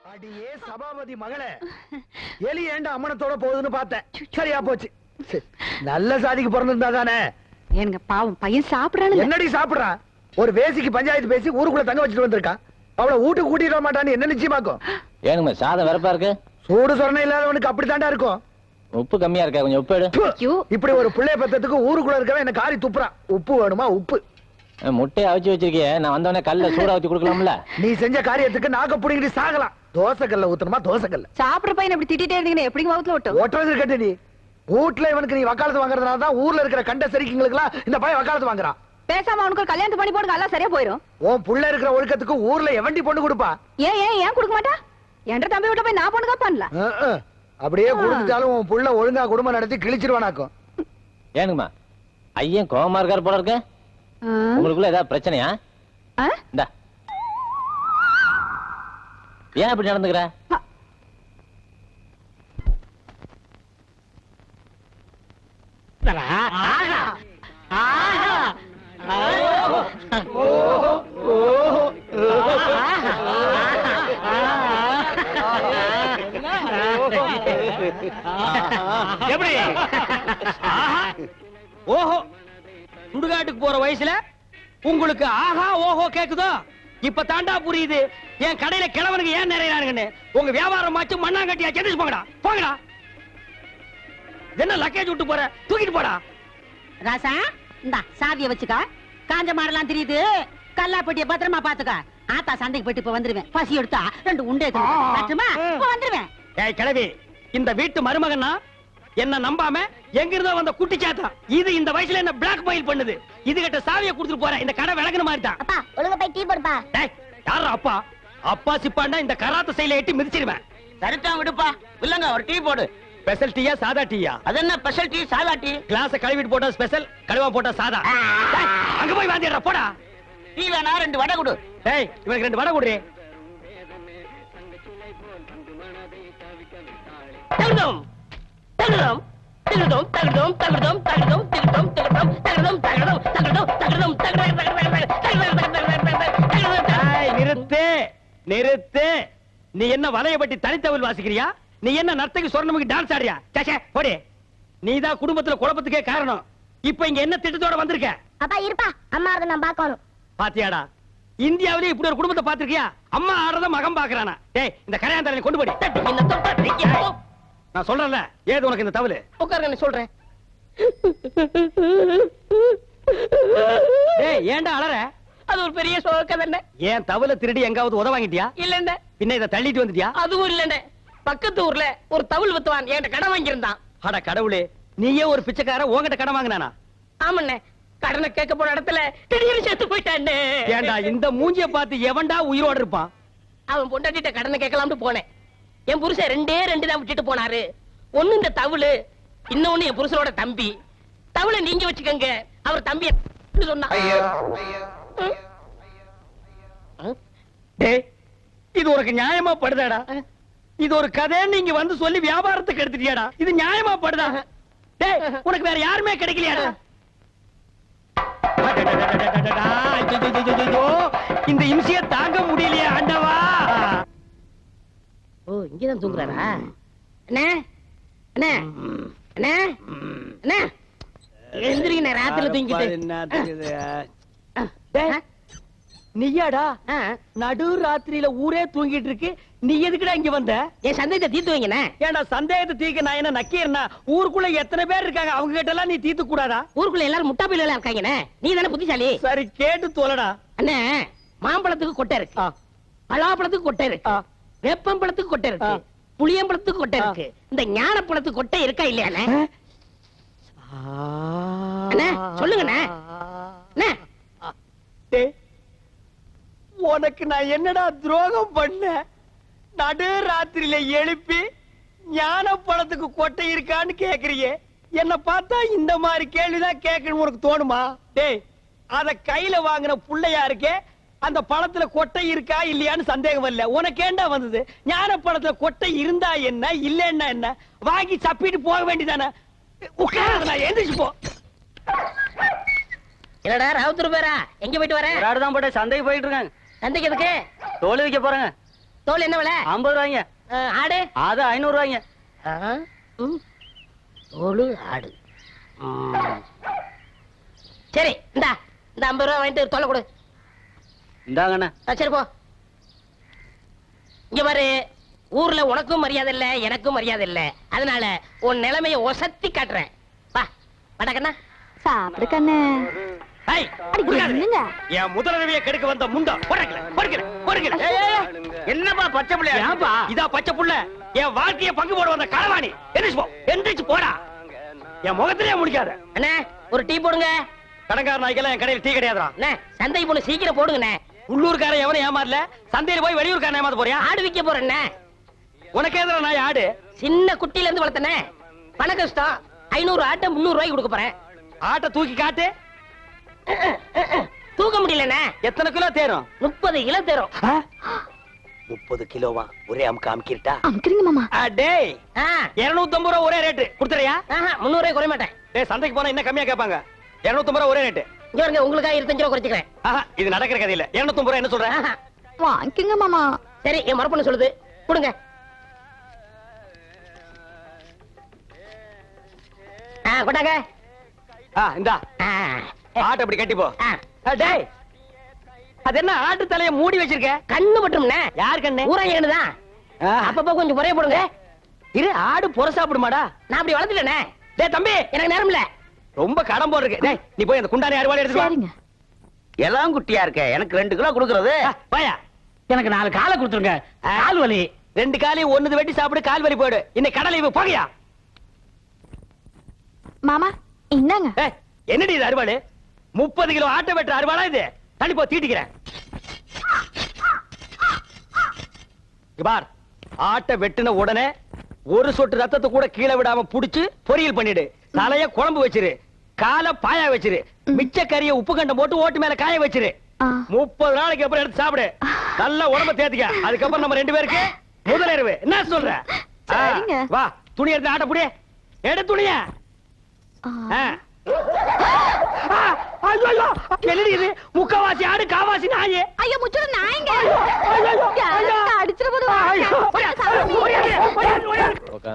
அடியே சபாபதி மகளே, எலி ஏண்ட அம்மனத்தோட போகுதுன்னு பார்த்தேன். சரியா போச்சு. நல்ல சாதிக்கு பிறந்திருந்தா தானே. ஏனுங்க பாவம் பையன் சாப்பிடறானு. என்னடி சாப்பிடுறான்? ஒரு வேசிக்கு பஞ்சாயத்து பேசி ஊருக்குள்ள தங்க வச்சுட்டு வந்திருக்கான். அவளை வீட்டுக்கு கூட்டிட்டு வர மாட்டான்னு என்ன நிச்சயமாக்கும்? ஏனுங்க சாதம் வெறப்பா இருக்கு. சூடு சொரணை இல்லாதவனுக்கு அப்படித்தாண்டா இருக்கும். உப்பு கம்மியா இருக்கா, கொஞ்சம் உப்பு எடு. இப்படி ஒரு பிள்ளை பத்தத்துக்கு ஊருக்குள்ள இருக்கவன் என்ன காரி துப்புறான். உப்பு வேணுமா? உப்பு. முட்டையை அவிச்சு வச்சிருக்கிய, நான் வந்தவனே கல்ல சூடா ஊத்தி கொடுக்கலாம்ல. நீ செஞ்ச காரியத்துக்கு நாக்க புடிங்கிட்டு சாகலாம். தோசை கல்ல ஊத்தணுமா? தோசை கல்ல. சாப்பிடுற பையன் அப்படி திட்டிட்டே இருந்தீங்கன்னா எப்படி வவுத்துல ஓட்டும்? ஓட்டுறது இருக்கட்டு. நீ வீட்டுல இவனுக்கு நீ வக்காலத்து வாங்குறதுனால தான் ஊர்ல இருக்கிற கண்ட சரிக்குங்களுக்குலாம் இந்த பையன் வக்காலத்து வாங்குறான். பேசாம அவனுக்கு ஒரு கல்யாணம் பண்ணி போடுங்க, எல்லாம் சரியா போயிடும். உன் புள்ள இருக்கிற ஒழுக்கத்துக்கு ஊர்ல எவண்டி பொண்ணு கொடுப்பா? ஏன் ஏன் ஏன் கொடுக்க மாட்டா? என்ற தம்பி விட்ட போய் நான் பொண்ணுக்கா பண்ணல. அப்படியே கொடுத்துட்டாலும் உன் புள்ள ஒழுங்கா குடும்பம் நடத்தி கிழிச்சிருவானாக்கும். ஏனுங்கம்மா ஐயன் கோவமா இருக்காரு போல இருக்கு. உங்களுக்குள்ள ஏதாவது பிரச்சனையா? இந்த ஏன் அப்படி நடந்துக்கிற? எப்படி ஓஹோ சுடுகாட்டுக்கு போற வயசுல உங்களுக்கு ஆஹா ஓஹோ கேக்குதோ? இப்ப தாண்டா புரியுது என் கடையில கிழவனுக்கு ஏன் நிறைய உங்க வியாபாரம் ஆச்சு மண்ணாங்கட்டியா செஞ்சு போங்கடா போங்கடா. என்ன லக்கேஜ் விட்டு போற, தூக்கிட்டு போடா. ராசா இந்த சாவிய வச்சுக்க. காஞ்ச மாடலாம் தெரியுது, கல்லாப்பட்டிய பத்திரமா பாத்துக்க. ஆத்தா சண்டைக்கு போயிட்டு இப்ப வந்துருவேன். பசி எடுத்தா 2 உண்டை வந்துருவேன். ஏய் கிழவி, இந்த வீட்டு மருமகன்னா என்ன நம்பாம எங்க இருந்தோ வந்த குட்டி சாத்தா இது இந்த வயசுல என்ன பிளாக் மெயில் பண்ணுது. இது கிட்ட சாவியை கொடுத்துட்டு போற. இந்த கடை விளக்குன மாதிரி தான். அப்பா ஒழுங்கா போய் டீ போடுப்பா. டேய் யாரா அப்பா? அப்பா சிப்பாண்டா இந்த கராத்த சைல எட்டி மிதிச்சிடுவேன். சரிதான் விடுப்பா. இல்லங்க ஒரு டீ போடு. ஸ்பெஷல் டீயா சாதா டீயா? அது என்ன ஸ்பெஷல் டீ சாதா டீ? கிளாஸ் கழுவிட்டு போட்டா ஸ்பெஷல், கழுவா போட்டா சாதா. டேய் அங்க போய் வாந்திடா போடா. டீ வேணா 2 வடை கொடு. டேய் இவனுக்கு 2 வடை கொடு. தகுதம் தகுதம் தகுதம் தகுதம் தகுதம் தகுதம் தகுதம் தகுதம் தகுதம் தகுதம் தகுதம் தகுதம். நிறுத்து நிறுத்து. நீ என்ன வலையபட்டி தனித்தவள் வாசிக்கிறியா? நீ என்ன நர்த்தகி சொர்ணமுக்கு டான்ஸ் ஆடுறியா? சச்சே போடி. நீதான் குடும்பத்துல குழப்பத்துக்கே காரணம். இப்ப இங்க என்ன திட்டத்தோட வந்திருக்க? அப்பா இருப்பா, அம்மா அதை நான் பார்க்கணும். பாத்தியாடா, இந்தியாவிலே இப்படி ஒரு குடும்பத்தை பாத்திருக்கியா? அம்மா ஆடுறத மகன் பாக்குறானா? டேய் இந்த கரையாந்தரனை கொண்டு போடி. நான் சொல்றேன்ல, ஏது உனக்கு இந்த தவளு? உட்காருங்க சொல்றேன். டேய் ஏன்டா அலற? அது ஒரு பெரிய சோகம் தானே. ஏன் தவளை திருடி எங்காவது உத வாங்கிட்டியா? இல்லண்ணே. பின்ன இதை தள்ளிட்டு வந்துட்டியா? அதுவும் இல்லண்ணே. பக்கத்து ஊர்ல ஒரு தவுள் வித்துவான் என்கிட்ட கடன் வாங்கியிருந்தான். அட கடவுளே, நீயே ஒரு பிச்சைக்கார உன்கிட்ட கடன் வாங்கினானா? ஆமண்ணே, கடனை கேட்க போன இடத்துல திடீர்னு செத்து போயிட்டானே. ஏண்டா இந்த மூஞ்சிய பார்த்து எவன்டா உயிரோட இருப்பான்? அவன் பொண்டாட்டிட்ட கடனை கேட்கலாம்னு போனேன். என் புருஷன் 2 தான் விட்டுட்டு போனாரு. ஒண்ணு இந்த தவுளு, இன்னொன்னு என் புருஷனோட தம்பி. தவுளை நீங்க வச்சுக்கங்க, அவர் தம்பி சொன்னா. டேய் இது உனக்கு நியாயமா படுதாடா? இது ஒரு கதை நீங்க வந்து சொல்லி வியாபாரத்துக்கு எடுத்துட்டியாடா? இது நியாயமா படுதா? டேய் உனக்கு வேற யாருமே கிடைக்கலையாடா? இந்த இம்சிய தாங்க முடியலையா ஆண்டவா? ஓ இங்கதான் தூங்குறாரா? அண்ணே அண்ணே அண்ணே அண்ணே எந்திரிங்க, ராத்திரில தூங்கிட்டு. நீயாடா நடு ராத்திரியில ஊரே தூங்கிட்டு இருக்கு, நீ எதுக்குடா இங்க வந்த? என் சந்தேகத்தை தீர்த்து வைங்கண்ணே. ஏன்டா சந்தேகத்தை தீர்க்க நான் என்ன நக்கீரனா? ஊருக்குள்ள எத்தனை பேர் இருக்காங்க, அவங்க கிட்ட எல்லாம் நீ தீர்த்து கூடாதா? ஊருக்குள்ள எல்லாரும் முட்டா பையில இருக்காங்கண்ணே. நீ தானே புத்திசாலி. சரி கேட்டு தோலடா. அண்ணே மாம்பழத்துக்கு கொட்டை இருக்கு, பலாப்பழத்துக்கு கொட்டை இருக்கு, வேப்பம்பழத்துக்கு கொட்டை இருக்கு, புளியம்பழத்துக்கு கொட்டை இருக்கு. இந்த ஞானப்பழத்துக்கு கொட்டை இருக்கா இல்லையாண்ணே? அண்ணே சொல்லுங்கண்ணே. உனக்கு நான் என்னடா துரோகம் பண்ண? நடு ராத்திரியில எழுப்பி ஞான பழத்துக்கு கொட்டை இருக்கான்னு கேக்குறியே. என்ன பார்த்தா இந்த மாதிரி கேள்விதான் கேட்கணும் உனக்கு தோணுமா? டேய் அத கையில வாங்கின புள்ளையா இருக்கே, அந்த பழத்துல கொட்டை இருக்கா இல்லையான்னு சந்தேகம் வரல. உனக்கு ஏண்டா வந்தது? ஞான பழத்துல கொட்டை இருந்தா என்ன இல்லன்னா என்ன, வாங்கி சப்பிட்டு போக வேண்டியதானே. உட்கார எந்திரிச்சு போ. என்னடா ராவுத்தர் பேரா, எங்க போயிட்டு வர? தான் போட்டு சந்தைக்கு போயிட்டு இருக்காங்க. சந்தைக்கு எதுக்கு? தோல் வைக்க போறாங்க. தோல் என்ன விலை? 50 ரூபாய்ங்க. ஆடு? அது 500 ரூபாய்ங்க. தோலு ஆடு. சரி இந்த 50 ரூபா வாங்கிட்டு தோலை கொடு. இந்தாங்கண்ணே. சரி போ. இங்க பாரு, ஊர்ல உனக்கும் மரியாதை இல்ல, எனக்கும் மரியாதை இல்ல. அதனால உன் நிலைமைய ஒசத்தி காட்டுறேன். வா வடக்கண்ணா. சாப்பிடு கண்ணு. ஏய், அடி என்னங்க? என் முதலரவியை கெடுக்க வந்த முண்டா பொறுக்கல. என்னப்பா பச்சை புள்ள? இதா பச்சை புள்ள. என் வாழ்க்கைய பங்கு போட வந்த களவாணி. எந்திரிச்சு போடா. என் முகத்திலே முடிக்காத. அண்ணே ஒரு டீ போடுங்க. கடங்கார நாய்க்கெல்லாம் என் கடையில் டீ கிடையாதுடா. அண்ணே சந்தை பொண்ணு சீக்கிரம் போடுங்கண்ணே. உள்ளூர்காரன் எவனும் ஏமாறல. சந்தையில போய் வெளியூர்காரன் ஏமாத்த போறியா? ஆடு விக்க போறேண்ணே. உனக்கு எதிர நாய் ஆடு? சின்ன குட்டில இருந்து வளர்த்தனே. பண கஷ்டம். 500 ஆட்டை 300 ரூபாய்க்கு கொடுக்க போறேன். ஆட்டை தூக்கி காட்டு. தூக்க முடியலண்ணே. எத்தனை கிலோ தேரும்? 30 கிலோ தரும். 30 கிலோவா? ஒரே அமுக்கு அமுக்கிட்டா? அமுக்குறீங்க மாமா. டேய் 250 ரூபா ஒரே ரேட்டு கொடுத்துறியா? 300 ரூபாய் குறைய மாட்டேன். டேய் சந்தைக்கு போனா இன்னும் கம்மியா கேட்பாங்க. 250 ரூபா ஒரே ரேட்டு. இங்க பாருங்க, உங்களுக்காக 25 ரூபா குறைச்சிக்கிறேன். இது நடக்கிற கதை இல்ல. 250 ரூபா என்ன சொல்ற? வாங்கிக்கங்க மாமா. சரி என் மரப்பண்ணு சொல்லுது, கொடுங்க. கொண்டாங்க. இந்தா ஆட்டை அப்படி கட்டி போ. டேய் அது என்ன ஆட்டு தலைய மூடி வச்சிருக்க? கண்ணு பட்டும்ண்ணே. யார் கண்ணு? ஊராங்க தான். அப்பப்ப கொஞ்சம் குறைய போடுங்க. இரு, ஆடு பொற சாப்பிடுமாடா? நான் அப்படி வளர்த்துட்டேனே. டேய் தம்பி, எனக்கு நேரம் இல்ல. ரொம்ப கடன் போல் இருக்கு. டேய் நீ போய் அந்த குண்டானி அறுவாளை எடுத்து வா. சரிங்க. எல்லாம் குட்டியா இருக்க. எனக்கு 2 கிலோ கொடுக்கறது. வாயா. எனக்கு 4 காலை கொடுத்துருங்க. கால் வலி. 2 காலையும் ஒண்ணுது வெட்டி சாப்பிடு, கால் வலி போயிடு. இன்னைக்கு கடலை இவ போகையா? மாமா இந்தாங்க. என்னடி இது அறுவாளு? 30 கிலோ ஆட்டை வெட்டுற அறுவாளா இது? தள்ளி போ, தீட்டிக்கிறேன். இங்க பார், ஆட்டை வெட்டின உடனே ஒரு சொட்டு ரத்தத்தை கூட கீழே விடாம புடிச்சு பொரியல் பண்ணிடு. தலைய குழம்பு வச்சிரு, காலை பாயா வச்சிரு, மிச்ச கறிய உப்பு கண்டம் போட்டு ஓட்டு மேல காய வச்சிரு. 30 நாளைக்கு அப்புறம் எடுத்து சாப்பிடு. நல்லா உடம்ப தேத்திக்க. அதுக்கப்புறம் நம்ம 2 பேருக்கு முதலிரவு. என்ன சொல்ற? சரிங்க. வா, துணி எடுத்து ஆட்ட புடி. எடு துணிய. என்னடி இது? முக்கவாசி ஆடு, காவாசி நாயே. ஐயோ முச்சுட நாயங்க. ஐயோ. அடிச்சிர போது. ஓகே.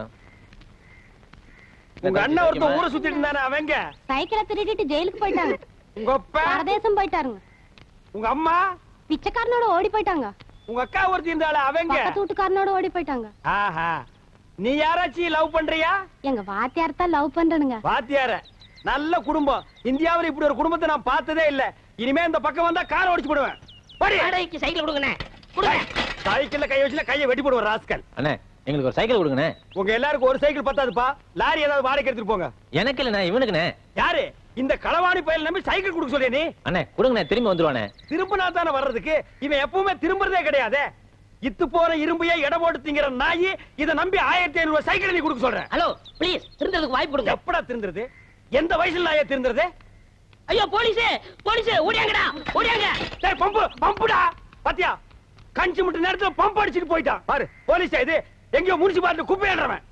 உங்க அண்ணன் ஒருத்தன் ஊரை சுத்திட்டு இருந்தானே, அவங்க சைக்கிளை திருடிட்டு ஜெயிலுக்கு போயிட்டாங்க. உங்க அப்பா, பரதேசம் போயிட்டாருங்க. உங்க அம்மா, பிச்சைக்காரனோட ஓடி போயிட்டாங்க. உங்க அக்கா ஒருத்தி இருந்தால, அவங்க பக்கத்து வீட்டுக்காரனோட ஓடி போயிட்டாங்க. ஆஹா. நீ யாராச்சும் லவ் பண்றியா? எங்க வாத்தியார் தான் லவ் பண்றனுங்க. வாத்தியார நல்ல குடும்பம். இந்தியாவுல இப்படி ஒரு குடும்பத்தை நான் பார்த்ததே இல்ல. இனிமே இந்த பக்கம் வந்தா காரை ஓடிச்சு போடுவேன். வாடகைக்கு சைக்கிள் கொடுங்கண்ணே. கொடுங்க. சைக்கிள்ல கை வச்சுல கையை வெட்டி போடுவேன் ராஸ்கல். அண்ணே எங்களுக்கு ஒரு சைக்கிள் கொடுங்கண்ணே. உங்க எல்லாருக்கும் ஒரு சைக்கிள் பத்தாதுப்பா. லாரி ஏதாவது வாடகை எடுத்துட்டு போங்க. எனக்கு இல்லண்ணே, இவனுக்குண்ணே. யாரு இந்த களவாணி பயல் நம்பி சைக்கிள் கொடுக்க சொல்லிய நீ? அண்ணே கொடுங்கண்ணே, திரும்பி வந்துருவானே. திரும்பினா தானே வர்றதுக்கு. இவன் எப்பவுமே திரும்புறதே கிடையாது. இத்து போற இரும்பையே எடை போட்டு திங்கிற நாயி இதை நம்பி 1500 ரூபாய் சைக்கிள் நீ கொடுக்க சொல்றேன். ஹலோ ப்ளீஸ், திருந்ததுக்கு வாய்ப்பு கொடுங்க. எப்படா திருந்துறது? எந்த வயசுல நாயே திருந்துறது? ஐயோ போலீஸ் போலீஸ், ஓடியாங்கடா ஓடியாங்க. டேய் பம்புடா. பாத்தியா, கஞ்சி முட்டு நேரத்துல பம்ப் அடிச்சிட்டு போயிட்டான் பாரு. போலீஸ் இது எங்கயோ முனிசிபாலிட்டி குப்பை ஏறவன்.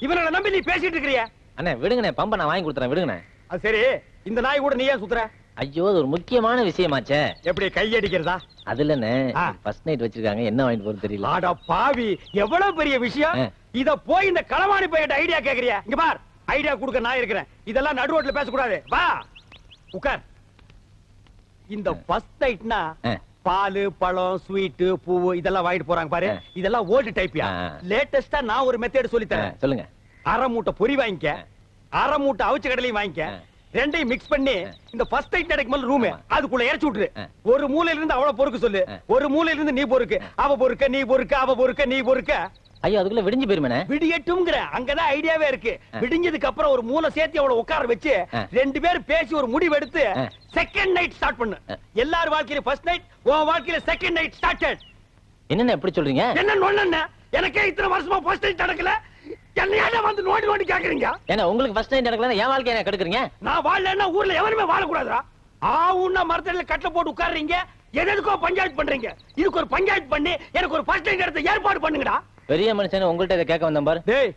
இவனை நம்பி நீ பேசிட்டு இருக்கறியா? அண்ணே விடுங்கண்ணே, பம்பை நான் வாங்கி கொடுத்துறேன், விடுங்கண்ணே. அது சரி, இந்த நாய் கூட நீ ஏன் சுத்துற? ஐயோ அது ஒரு முக்கியமான விஷயமாச்சே. எப்படி கை அடிக்கிறதா? அது இல்லண்ணே, ஃபர்ஸ்ட் நைட் வச்சிருக்காங்க, என்ன வாங்கிட்டு போறது தெரியல. ஆடா பாவி, எவ்வளவு பெரிய விஷயம். இத போய் இந்த களவாணி பையட்ட ஐடியா கேக்குறியா? இங்க பார், ஐடியா கொடுக்க நான் இருக்கிறேன். இதெல்லாம் நடு ரோட்ல பேசக்கூடாது. வா உட்கார். இந்த ஃபர்ஸ்ட் நைட்னா பால், பழம், ஸ்வீட், பூ இதெல்லாம் வாங்கிட்டு போறாங்க பாரு. இதெல்லாம் ஓல்டு டைப்யா. லேட்டஸ்டா நான் ஒரு மெத்தட் சொல்லி தரேன். சொல்லுங்க. அரை மூட்டை பொரி வாங்கிக்க, அரை மூட்டை அவிச்ச கடலையும் வாங்கிக்க. ரெண்டையும் மிக்ஸ் பண்ணி இந்த ஃபர்ஸ்ட் நைட் நடக்கும் போது ரூம் அதுக்குள்ள இறச்சி விட்டுரு. ஒரு மூலையில இருந்து அவள பொறுக்க சொல்லு, ஒரு மூலையில இருந்து நீ பொறுக்கு. அவ பொறுக்க, நீ பொறுக்க, அவ பொறுக்க, நீ பொறுக்க. ஐயோ அதுக்குள்ள விடிஞ்சு போயிருமே. விடியட்டும்ங்கற அங்கதான் ஐடியாவே இருக்கு. விடிஞ்சதுக்கு அப்புறம் ஒரு மூளை சேர்த்து அவளை உட்கார வச்சு 2 பேரும் பேசி ஒரு முடிவு எடுத்து செகண்ட் நைட் ஸ்டார்ட் பண்ணு. எல்லார் வாழ்க்கையில ஃபர்ஸ்ட் நைட், உன் வாழ்க்கையில செகண்ட் நைட் ஸ்டார்டட். என்னென்ன எப்படி சொல்றீங்க? என்ன நொண்ணே? எனக்கே இத்தனை வருஷமா ஃபர்ஸ்ட் நைட் நடக்கல. என்னையால வந்து நோண்டி நோண்டி கேக்குறீங்க? ஏன்னா உங்களுக்கு ஃபர்ஸ்ட் நைட் நடக்கல, என் வாழ்க்கைய என்ன கெடுக்குறீங்க? நான் வாழலன்னா ஊர்ல எவனுமே வாழக்கூடாதுடா. ஆவுன்னா மரத்தடியில கட்டல போட்டு உட்கார்றீங்க, எதுக்கோ பஞ்சாயத்து பண்றீங்க. இதுக்கு ஒரு பஞ்சாயத்து பண்ணி எனக்கு ஒரு ஃபர்ஸ்ட் நைட் எடுத்து ஏற்பாடு பண்ணுங்கடா. பெரிய மனுஷன் உங்கள்ட்ட இதை கேட்க வந்தேன் பாரு. டேய்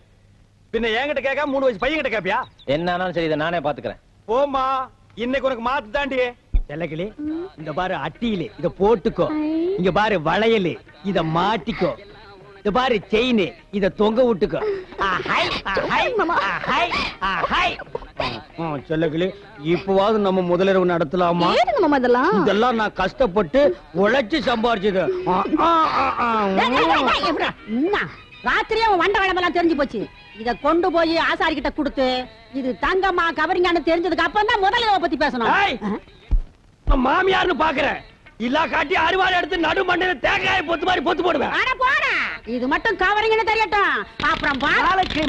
பின்ன என்கிட்ட கேட்காம 3 வயசு பையன் கிட்ட கேப்பியா? என்ன ஆனாலும் சரி, இதை நானே பாத்துக்கிறேன். போமா, இன்னைக்கு உனக்கு மாத்து தாண்டி. செல்லக்கிளி இந்த பாரு அட்டியிலே இத போட்டுக்கோ. இங்க பாரு வளையல் இத மாட்டிக்கோ. இந்த பாரு செயின் இத தொங்க விட்டுக்கோ. செல்லக்கிளி இப்பவாவது நம்ம முதலிரவு நடத்தலாமா? ஏதுங்க மாமா இதெல்லாம்? இதெல்லாம் நான் கஷ்டப்பட்டு உழைச்சு சம்பாரிச்சது. ராத்திரியே உன் வண்ட வளமெல்லாம் தெரிஞ்சு போச்சு. இத கொண்டு போய் ஆசாரி கிட்ட கொடுத்து இது தங்கம்மா கவரிங்கான்னு தெரிஞ்சதுக்கு அப்புறம் தான் முதல்ல பத்தி பேசணும். மாமியார்னு பாக்குறேன் இல்ல காட்டி அறுவாள் எடுத்து நடு மண்ணில தேங்காய் பொத்து மாதிரி பொத்து போடுவேன். அட போடா, இது மட்டும் கவரிங்னு தெரியட்டும். அப்புறம் நாளைக்கு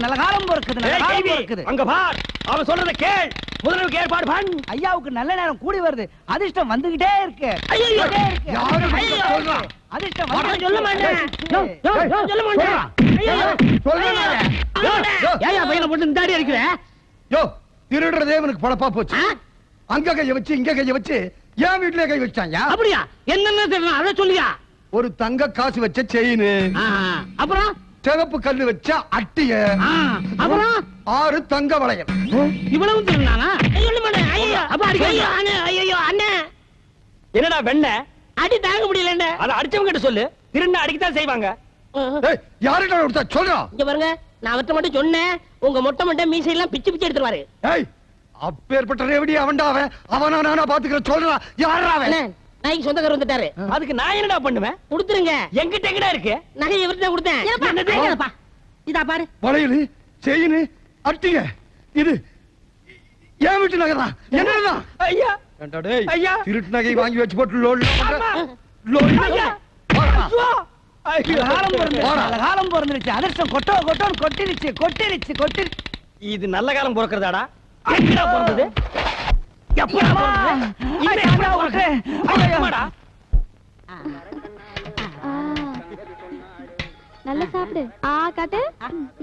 நல்ல காலம் பொறுக்குது, நல்ல காலம் பொறுக்குது. அங்க பார், அவன் சொல்றத கேள். முதல்வருக்கு ஏற்பாடு பண்ணு. ஐயாவுக்கு நல்ல நேரம் கூடி வருது, அதிர்ஷ்டம் வந்துகிட்டே இருக்கு. ஐயோ, யாரும் ஐயோ, சொல்றான். அதிர்ஷ்டம் சொல்ல சொல்ல மாட்டேன். சொல்ல மாட்டேன். ஏயா பையனை போட்டு இந்த அடி அடிக்கிற? யோ, திருடுறதே இவனுக்கு பழப்பா போச்சு. அங்க கைய வச்சு இங்க கைய வச்சு என் வீட்டுல கை வச்சாங்க. அப்படியா? என்னன்னு தெரியல, அத சொல்லியா? ஒரு தங்க காசு வச்ச செயின், அப்புறம் சிவப்பு கல்லு வச்ச அட்டிய, அப்புறம் 6 தங்க வளையல். இவ்வளவு திருநானா? சொல்ல மாட்டேன். ஐயோ, அப்ப அடிக்க ஐயோ, அண்ணே, ஐயோ, அண்ணே. என்னடா வெண்ண அடி தாங்க முடியல. அத அடிச்சவங்க கிட்ட சொல்லு. திருண்ண அடிக்கத்தான் செய்வாங்க. ஏய், யாருடா கொடுத்தா சொல்றா? இங்க பாருங்க, நான் அவர்ட்ட மட்டும் சொன்னேன், உங்க மொட்டை மொட்டை மீசை எல்லாம் பிச்சு பிச்சு எடுத்துருவாரு. ஏய், அப்பேற்பட்ட ரேவடி அவன்டா அவன். அவனா நானா பாத்துக்கிறேன் சொல்றா. யாரா அவன்? அண்ணே, நாய்க்கு சொந்தக்காரர் வந்துட்டாரு. அதுக்கு நான் என்னடா பண்ணுவேன்? கொடுத்துருங்க. எங்கிட்ட எங்கடா இருக்கு? நகை இவர்கிட்ட கொடுத்தேன். என்னப்பா இதா பாரு. வளையல், செயின், அட்டிய, இது என் வீட்டு நகைதான். என்னதான்? ஐயா, ஏண்டா டேய், ஐயா. திருட்டு நகை வாங்கி வச்சு போட்டு லோன் அம்மா. ஐயா. ஐயோ. காலம் பிறந்துருச்சு. அதிர்ஷ்டம் கொட்டிருச்சு. இது நல்ல காலம் பிறக்கிறதாடா? எங்கடா பிறந்தது? எப்படா பிறந்தது? இது எப்படா பிறந்தது? ஐயம்மாடா. நல்லா சாப்பிடு. காட்டு.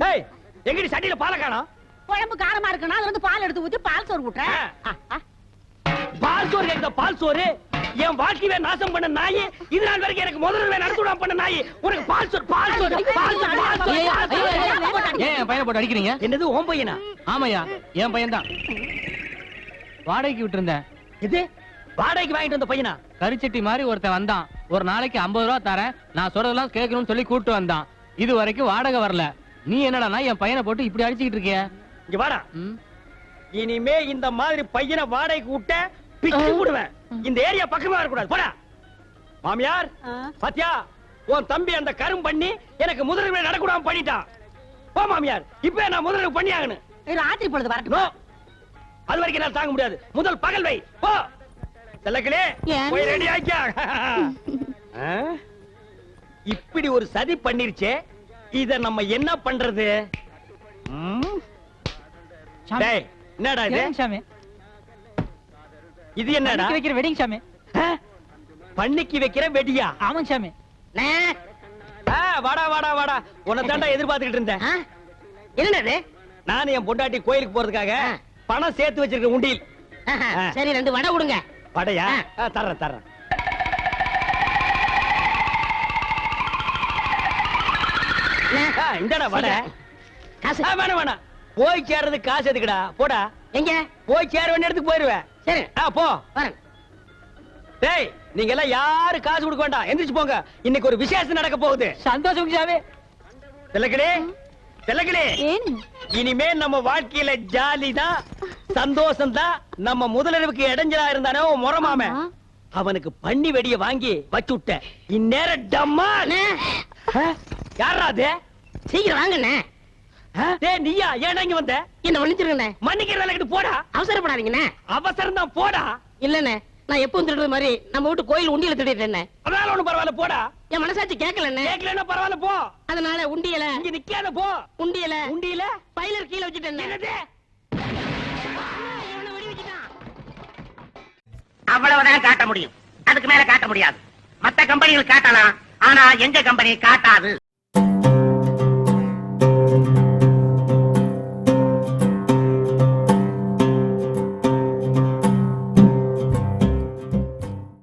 டேய், எங்கடி சட்டியில பாலை காணோம்? குழம்பு காரமா இருக்குன்னா அதுல இருந்து பால் எடுத்து ஊத்தி பால் சோறு ஊட்டுறேன். பால் சோறு கேக்குதா? பால் சோறு என் வாழ்க்கையை நாசம் பண்ண நாய், இது நாள் வரைக்கும் எனக்கு முதல்ல நடத்துடாம பண்ண நாய், உனக்கு பால் சோறு பால் சோறு பால் சோறு பால் சோறு, பால் சோறு. ஏன் என் பையனை போட்டு அடிக்கிறீங்க? என்னது உன் பையனா? ஆமாய்யா, என் பையன் தான். வாடகைக்கு விட்டுருந்தேன். இது வாடகைக்கு வாங்கிட்டு வந்த பையனா? கரிச்சட்டி மாதிரி ஒருத்தன் வந்தான். ஒரு நாளைக்கு 50 ரூபா தரேன், நான் சொல்றதெல்லாம் கேட்கணும்னு சொல்லி கூட்டு வந்தான். இது வரைக்கும் வாடகை வரல. நீ என்னடா என் பையனை போட்டு இப்படி அடிச்சுக்கிட்டு இருக்கிய? இங்க வாடா. இனிமே இந்த மாதிரி பையனை வாடகைக்கு விட்ட பிச்சு விடுவேன். இந்த ஏரியா பக்கமே வரக்கூடாது. போடா. மாமியார், பாத்தியா, உன் தம்பி அந்த கரும் பண்ணி எனக்கு முதல்ல நடக்கூடாம பண்ணிட்டான். போ மாமியார், இப்ப நான் முதல்ல பண்ணி ஆகணும். ராத்திரி பொழுது வரட்டும். நோ, அது வரைக்கும் என்னால தாங்க முடியாது. முதல் பகல் வை. போ செல்லக்கிளே, போய் ரெடி ஆக்கியா. இப்படி ஒரு சதி பண்ணிருச்சே, இத நம்ம என்ன பண்றது? டேய், என்னடா இது? இது என்னடா? வைக்கிற வெட்டிங் சாமி. பண்ணிக்கு வைக்கிற வெடியா? ஆமாங்க சாமி. வாடா வாடா வாடா, உன்னை தாண்டா எதிர்பார்த்துக்கிட்டு இருந்தேன். என்னது? நான் என் பொண்டாட்டி கோயிலுக்கு போறதுக்காக பணம் சேர்த்து வச்சிருக்க உண்டியில். சரி, 2 வடை கொடுங்க. வடையா? தர்றேன். இந்தடா வடை. காசு வேணாம். போய் சேர்றது காசு எதுக்குடா? போடா. எங்க? போய் சேர வேண்டிய இடத்துக்கு போயிருவேன். சரி, போ. வரேன். டேய், நீங்க எல்லாம் யாரு காசு கொடுக்க வேண்டாம், எந்திரிச்சு போங்க. இன்னைக்கு ஒரு விசேஷம் நடக்க போகுது. சந்தோஷம் சாமி. செல்லக்கிளே, இனிமே நம்ம வாழ்க்கையில ஜாலி தான், சந்தோஷம் தான். நம்ம முதலிரவுக்கு இடைஞ்சலா இருந்தானே முறமாம, அவனுக்கு பண்ணி வெடிய வாங்கி வச்சு விட்டேன். இந்நேரம் டம்மா. யாரா அது? சீக்கிரம் வாங்கண்ணே. டேய், நீயா? ஏன் இங்க வந்த? என்ன மன்னிச்சிருங்கண்ணே. மன்னிக்கிற வேலைக்கு போடா. அவசரப்படாதீங்கண்ணே. அவசரம் தான், போடா. இல்லண்ணே, நான் எப்பவும் திருடுற மாதிரி நம்ம வீட்டு கோயில் உண்டியல திருடிட்டேன். அதனால ஒண்ணும் பரவாயில்ல, போடா. என் மனசாட்சி கேட்கலண்ணே. கேட்கலன்னா பரவாயில்ல, போ. அதனால உண்டியல இங்க நிக்காத, போ. உண்டியல பைலர் கீழே வச்சுட்டேன். அவ்வளவுதான் காட்ட முடியும், அதுக்கு மேல காட்ட முடியாது. மத்த கம்பெனிகள் காட்டலாம், ஆனா எங்க கம்பெனி காட்டாது.